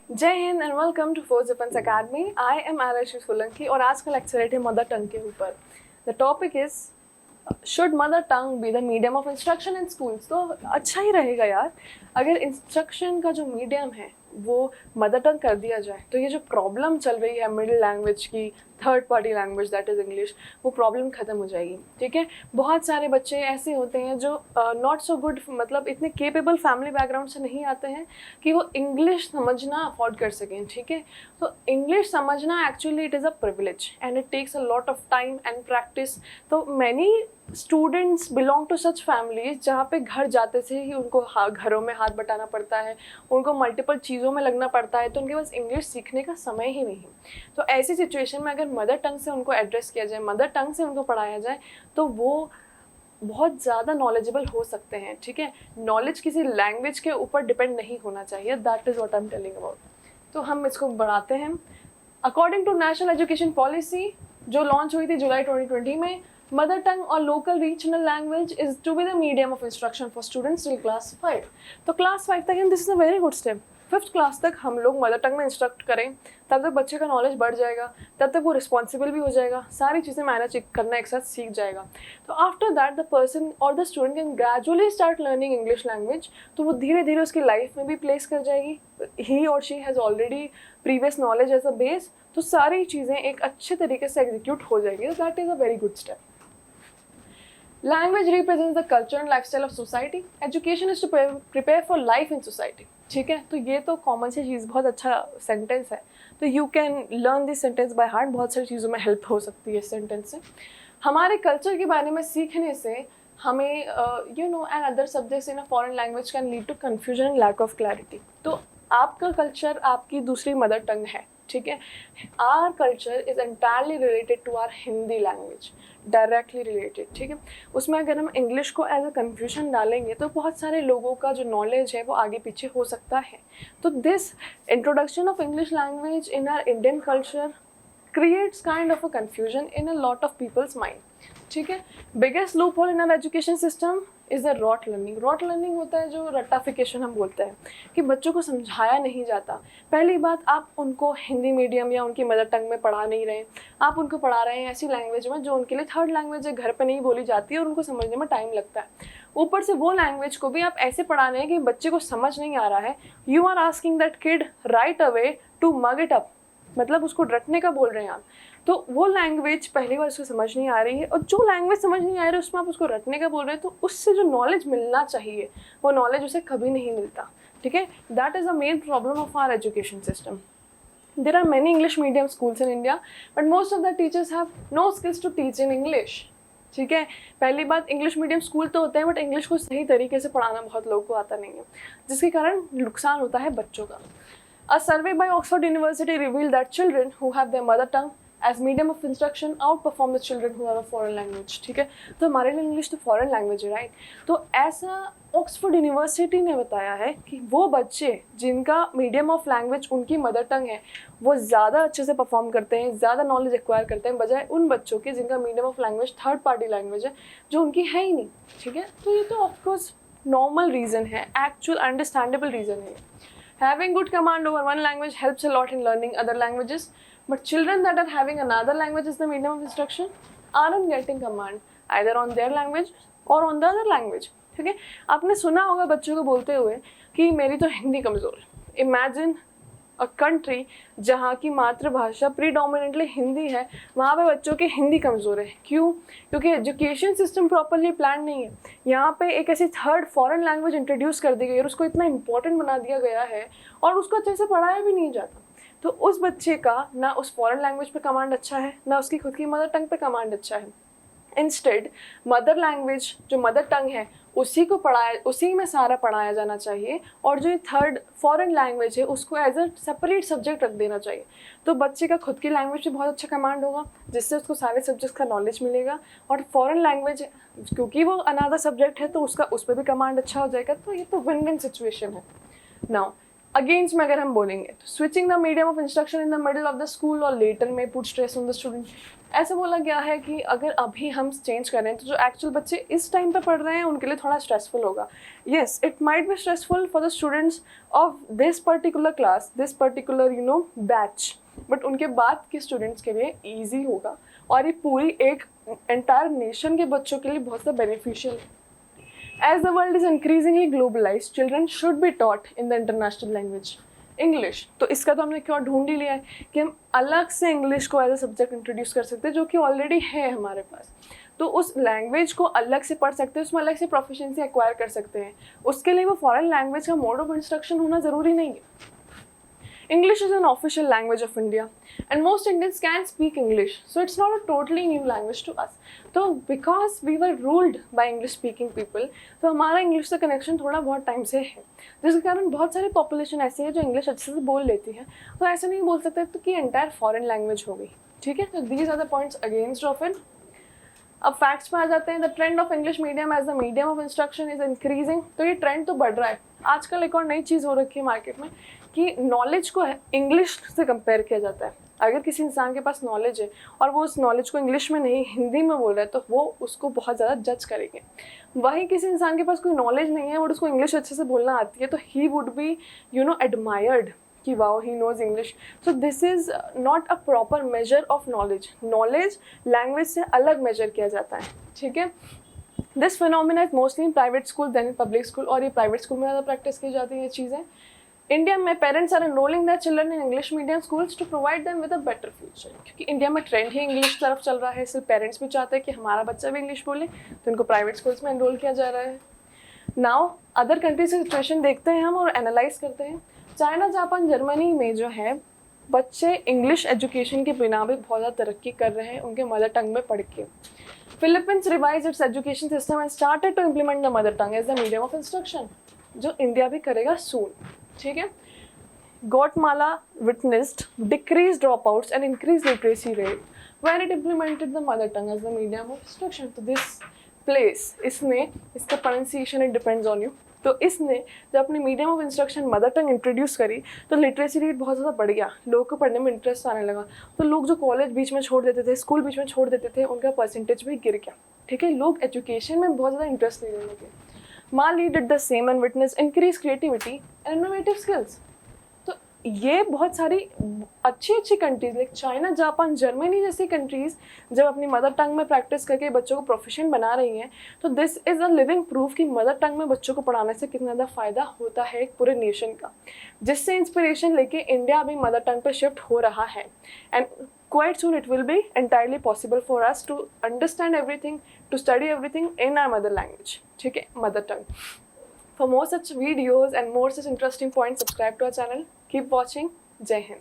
जय हिंद and welcome to force defence academy. I am Aarshi Solanki और आज का लेक्चर है मदर टंग के ऊपर। The topic is should mother tongue be the medium of instruction in schools. तो अच्छा ही रहेगा यार अगर इंस्ट्रक्शन का जो मीडियम है वो मदर टंग कर दिया जाए, तो ये जो प्रॉब्लम चल रही है मिडिल लैंग्वेज की, third party language that is English, वो प्रॉब्लम ख़त्म हो जाएगी। ठीक है, बहुत सारे बच्चे ऐसे होते हैं जो नॉट सो गुड, मतलब इतने केपेबल फैमिली बैकग्राउंड से नहीं आते हैं कि वो इंग्लिश समझना अफोर्ड कर सकें। ठीक है, तो इंग्लिश समझना actually it is a privilege and it takes a lot of time and practice. तो many students belong to such families जहाँ पे घर जाते से ही उनको घरों में हाथ बटाना पड़ता है, उनको मल्टीपल चीज़ों में लगना पड़ता है, तो उनके पास इंग्लिश सीखने का समय ही नहीं। तो ऐसी सिचुएशन में अगर मदर टंग से उनको एड्रेस किया जाए, मदर टंग से उनको पढ़ाया जाए, तो वो बहुत ज़्यादा नॉलेजेबल हो सकते हैं। ठीक है, नॉलेज किसी लैंग्वेज के ऊपर डिपेंड नहीं होना चाहिए, that is what I am telling about. तो हम इसको बढ़ाते हैं। According to National Education Policy जो लॉन्च हुई थी जुलाई 2020 में, मदर टंग और local regional language is to be the medium of instruction for students till class 5। तो क्लास 5 तक this is a very good step. 5th class तक हम लोग मदर टंग में इंस्ट्रक्ट करें, तब तक बच्चे का नॉलेज बढ़ जाएगा, तब तक वो रिस्पॉन्सिबल भी हो जाएगा, सारी चीज़ें मैनेज करना एक साथ सीख जाएगा। तो आफ्टर दैट द पर्सन और the student can gradually start learning English language. तो वो धीरे धीरे उसकी लाइफ में भी प्लेस कर जाएगी, ही और she has already previous knowledge as a base, तो सारी चीज़ें एक अच्छे तरीके से एग्जीक्यूट हो जाएगी। That is a very good step. Language represents the culture and lifestyle of society. Education is to prepare for life in society. ठीक है, तो ये तो कॉमन सी चीज़, बहुत अच्छा सेंटेंस है। तो you can learn this sentence by heart, बहुत सारी चीज़ों में हेल्प हो सकती है इस सेंटेंस से। हमारे कल्चर के बारे में सीखने से हमें you know and other subjects in a foreign language can lead to confusion and lack of clarity. तो आपका कल्चर आपकी दूसरी मदर टंग है। ठीक है, our culture is entirely related to our Hindi language, directly related. ठीक है, उसमें अगर हम इंग्लिश को एज अ कन्फ्यूजन डालेंगे तो बहुत सारे लोगों का जो नॉलेज है वो आगे पीछे हो सकता है। तो this introduction of English language in are Indian culture creates kind of a confusion in a lot of people's mind. ठीक है, biggest loophole in our education system is the rote learning. Rote learning होता है जो रट्टाफिकेशन हम बोलते हैं, कि बच्चों को समझाया नहीं जाता। पहली बात, आप उनको हिंदी मीडियम या उनकी मदर टंग में पढ़ा नहीं रहे, आप उनको पढ़ा रहे हैं ऐसी लैंग्वेज में जो उनके लिए थर्ड लैंग्वेज है, घर पे नहीं बोली जाती है और उनको समझने में टाइम लगता है। ऊपर से वो लैंग्वेज को भी आप ऐसे पढ़ा रहे हैं कि बच्चे को समझ नहीं आ रहा है। You are asking that kid right away to mug it up, मतलब उसको रटने का बोल रहे हैं आप। तो वो लैंग्वेज पहली बार उसको समझ नहीं आ रही है, और जो लैंग्वेज समझ नहीं आ रही है उसमें आप उसको रटने का बोल रहे हैं, तो उससे जो नॉलेज मिलना चाहिए वो नॉलेज उसे कभी नहीं मिलता। ठीक है, that is a main problem of our education system. There are many English medium schools in India but most of the teachers have no skills to teach in English. ठीक है, पहली बात, इंग्लिश मीडियम स्कूल तो होते हैं but English को सही तरीके से पढ़ाना बहुत लोगों को आता नहीं है, जिसके कारण नुकसान होता है बच्चों का। A survey by Oxford University revealed that children who have their mother tongue as medium of instruction outperform the children who have a foreign language. ठीक है, तो हमारे लिए इंग्लिश तो फॉरेन लैंग्वेज है, राइट। तो ऐसा ऑक्सफोर्ड यूनिवर्सिटी ने बताया है कि वो बच्चे जिनका मीडियम ऑफ लैंग्वेज उनकी मदर टंग है वो ज़्यादा अच्छे से परफॉर्म करते हैं, ज़्यादा नॉलेज एक्वायर करते हैं, बजाय उन बच्चों के जिनका medium of language third party language है जो उनकी है ही नहीं। ठीक है, तो ये तो ऑफकोर्स नॉर्मल रीज़न है, एक्चुअल अंडरस्टैंडेबल रीज़न है। Having good command over one language helps a lot in learning other languages, but children that are having another language as the medium of instruction aren't getting command either on their language or on the other language. ठीक है, आपने सुना होगा बच्चों को बोलते हुए कि मेरी तो हिंदी कमज़ोर है। इमेजिन अ कंट्री जहाँ की मातृभाषा प्रीडोमिनेंटली हिंदी है, वहाँ पे बच्चों की हिंदी कमज़ोर है। क्यों? क्योंकि एजुकेशन सिस्टम प्रॉपरली प्लान नहीं है। यहाँ पे एक ऐसी थर्ड फॉरेन लैंग्वेज इंट्रोड्यूस कर दी गई और उसको इतना इंपॉर्टेंट बना दिया गया है और उसको अच्छे से पढ़ाया भी नहीं जाता। तो उस बच्चे का ना उस फॉरेन लैंग्वेज पे कमांड अच्छा है, ना उसकी खुद की मदर टंग पे कमांड अच्छा है। इंस्टेड मदर लैंग्वेज जो मदर टंग है उसी को पढ़ाया, उसी में सारा पढ़ाया जाना चाहिए, और जो थर्ड फॉरेन लैंग्वेज है उसको एज अ सेपरेट सब्जेक्ट रख देना चाहिए। तो बच्चे का खुद की लैंग्वेज पे बहुत अच्छा कमांड होगा जिससे उसको सारे सब्जेक्ट्स का नॉलेज मिलेगा, और फॉरेन लैंग्वेज क्योंकि वो अनदर सब्जेक्ट है तो उसका उस पर भी कमांड अच्छा हो जाएगा। तो ये तो विन विन सिचुएशन है। नाउ अगेंस्ट में अगर हम बोलेंगे तो switching the medium of instruction in the middle of the school और लेटर में put stress on the student. ऐसे बोला गया है कि अगर अभी हम चेंज करें तो जो एक्चुअल बच्चे इस टाइम पे पढ़ रहे हैं उनके लिए थोड़ा स्ट्रेसफुल होगा। Yes, it might be stressful for the students of this particular class, this particular batch, but उनके बाद के स्टूडेंट्स के लिए ईजी होगा और ये पूरी एक एंटायर नेशन के बच्चों के लिए बहुत ज़्यादा बेनिफिशियल है। As the world is increasingly globalized, children should be taught in the international language, English। तो इसका तो हमने क्यों ढूंढ ही लिया है कि हम अलग से इंग्लिश को एज अ सब्जेक्ट इंट्रोड्यूस कर सकते हैं, जो कि ऑलरेडी है हमारे पास। तो उस लैंग्वेज को अलग से पढ़ सकते हैं, उसमें अलग से प्रोफिशिएंसी एक्वायर कर सकते हैं। उसके लिए वो फॉरेन लैंग्वेज का मोड ऑफ इंस्ट्रक्शन होना ज़रूरी नहीं है। English is an official language of India and most Indians can speak English, so it's not a totally new language to us. तो because we were ruled by English speaking people, तो हमारा English से connection थोड़ा बहुत time से है, जिसके कारण बहुत सारी पॉपुलेशन ऐसी है जो इंग्लिश अच्छे से बोल लेती है। तो ऐसे नहीं बोल सकते तो कि एंटायर फॉरेन लैंग्वेज हो गई, ठीक है। तो these are the points against of it. अब फैक्ट्स में आ जाते हैं। The trend of English medium as the medium of instruction is increasing. तो ये ट्रेंड तो बढ़ रहा है। आजकल एक और नई चीज़ हो रखी है मार्केट में कि नॉलेज को इंग्लिश से कंपेयर किया जाता है। अगर किसी इंसान के पास नॉलेज है और वो उस नॉलेज को इंग्लिश में नहीं हिंदी में बोल रहा है तो वो उसको बहुत ज़्यादा जज करेंगे। वहीं किसी इंसान के पास कोई नॉलेज नहीं है और उसको इंग्लिश अच्छे से बोलना आती है तो ही वुड बी एडमायर्ड कि wow he knows English. So this is not a proper measure of knowledge. Knowledge language से अलग मेजर किया जाता है, ठीक है। This phenomena is mostly in private school than in public school, और ये प्राइवेट स्कूल में ज़्यादा प्रैक्टिस की जाती है ये चीज़ें। इंडिया में parents are enrolling their children in English medium schools to provide them with a better future. क्योंकि इंडिया में ट्रेंड ही इंग्लिश तरफ चल रहा है, इसलिए पेरेंट्स भी चाहते हैं कि हमारा बच्चा भी इंग्लिश बोले, तो इनको प्राइवेट स्कूल्स में एनरोल किया जा रहा है। नाउ अदर कंट्रीज की सिचुएशन देखते हैं हम और एनालाइज करते हैं। चाइना, जापान, जर्मनी में जो है बच्चे इंग्लिश एजुकेशन के बिना भी बहुत ज़्यादा तरक्की कर रहे हैं उनके मदर टंग में पढ़ के। Philippines revise its education system and started to implement the mother tongue as the medium of instruction, जो इंडिया भी करेगा सून, ठीक है। Guatemala witnessed decreased dropouts and increased literacy rate when it implemented the mother tongue as the medium of instruction. तो this place, इसने, इसका pronunciation it depends on you, तो इसने जब अपनी medium of instruction mother tongue introduce करी तो literacy rate बहुत ज़्यादा बढ़ गया, लोगों को पढ़ने में इंटरेस्ट आने लगा। तो लोग जो कॉलेज बीच में छोड़ देते थे, स्कूल बीच में छोड़ देते थे, उनका परसेंटेज भी गिर गया, ठीक है। लोग एजुकेशन में बहुत ज़्यादा इंटरेस्ट लेने लगे। Mali did the same and witness increase creativity and innovative skills. ये बहुत सारी अच्छी countries like China, Japan, Germany जैसी कंट्रीज जब अपनी मदर टंग में प्रैक्टिस करके बच्चों को प्रोफेशन बना रही हैं तो this is a living proof कि मदर टंग में बच्चों को पढ़ाने से कितना ज़्यादा फ़ायदा होता है एक पूरे नेशन का, जिससे इंस्पिरेशन लेके इंडिया अभी मदर टंग पर शिफ्ट हो रहा है। And quite soon it will be entirely possible for us to understand everything, to study everything in our mother language, ठीक है, mother tongue. For more such videos and more such interesting points, subscribe to our channel. Keep watching. Jai Hind.